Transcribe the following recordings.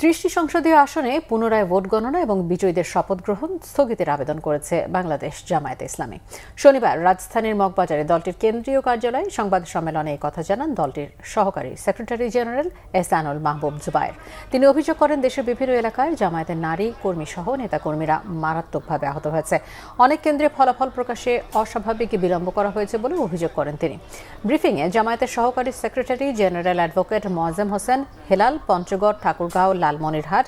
৩০টি সংসদীয় আসনে পুনরায় ভোট গণনা এবং বিজয়ীদের শপথ গ্রহণ স্থগিতের আবেদন করেছে বাংলাদেশ জামায়াতে ইসলামী। শনিবার রাজধানীর মগবাজারে দলটির কেন্দ্রীয় কার্যালয়ে সংবাদ সম্মেলনে এই কথা জানান দলটির সহকারী সেক্রেটারি জেনারেল এহসানুল মাহবুব জুবায়ের। তিনি অভিযোগ করেন, দেশের বিভিন্ন এলাকায় জামায়াতের নারী কর্মী সহ নেতাকর্মীরা মারাত্মকভাবে আহত হয়েছে। অনেক কেন্দ্রে ফলাফল প্রকাশে অস্বাভাবিক বিলম্ব করা হয়েছে বলে অভিযোগ করেন তিনি। ব্রিফিংয়ে জামায়াতের সহকারী secretary general advocate Moazzem Hossain Helal Panchagarh, Thakurgaon, Lalmonirhat,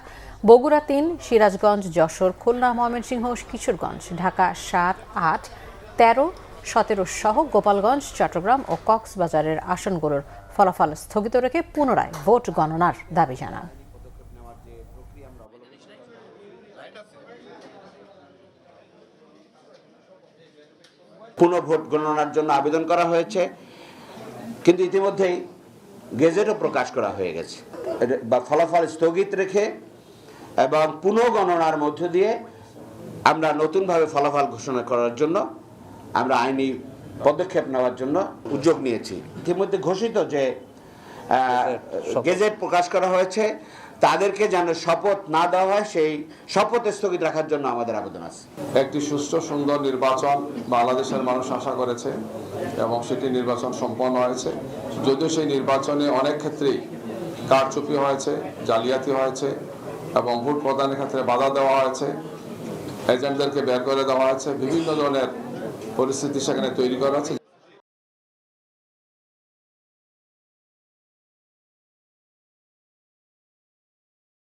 Bogura ৩, Sirajganj, Jessore, Khulna, Mymensingh, Kishoreganj, Dhaka ৭, ৮, ১৩, ১৭ সহ গোপালগঞ্জ, চট্টগ্রাম ও কক্সবাজারের আসনগুলোর ফলাফল স্থগিত রেখে পুনরায় ভোট গণনার দাবি জানান। পুনঃ ভোট গণনার জন্য আবেদন করা হয়েছে, কিন্তু ইতিমধ্যেই গেজেটও প্রকাশ করা হয়ে গেছে। বা ফলাফল স্থগিত রেখে এবং পুনঃ গণনার মধ্য দিয়ে আমরা নতুনভাবে ফলাফল ঘোষণা করার জন্য আমরা আইনি পদক্ষেপ নেওয়ার জন্য উদ্যোগ নিয়েছি। ইতিমধ্যে ঘোষিত যে গেজেট প্রকাশ করা হয়েছে, তাদেরকে যেন শপথ না দেওয়া হয়, সেই শপথ স্থগিত রাখার জন্য আমাদের আবেদন আছে। একটি সুষ্ঠু সুন্দর নির্বাচন বাংলাদেশের মানুষ আশা করেছে এবং সেটি নির্বাচন সম্পন্ন হয়েছে। যদিও সেই নির্বাচনে অনেক ক্ষেত্রেই কারচুপি হয়েছে, জালিয়াতি হয়েছে এবং ভোট প্রদানের ক্ষেত্রে বাধা দেওয়া হয়েছে, এজেন্টদেরকে বের করে দেওয়া হয়েছে, বিভিন্ন ধরনের পরিস্থিতি সেখানে তৈরি করা হয়েছে।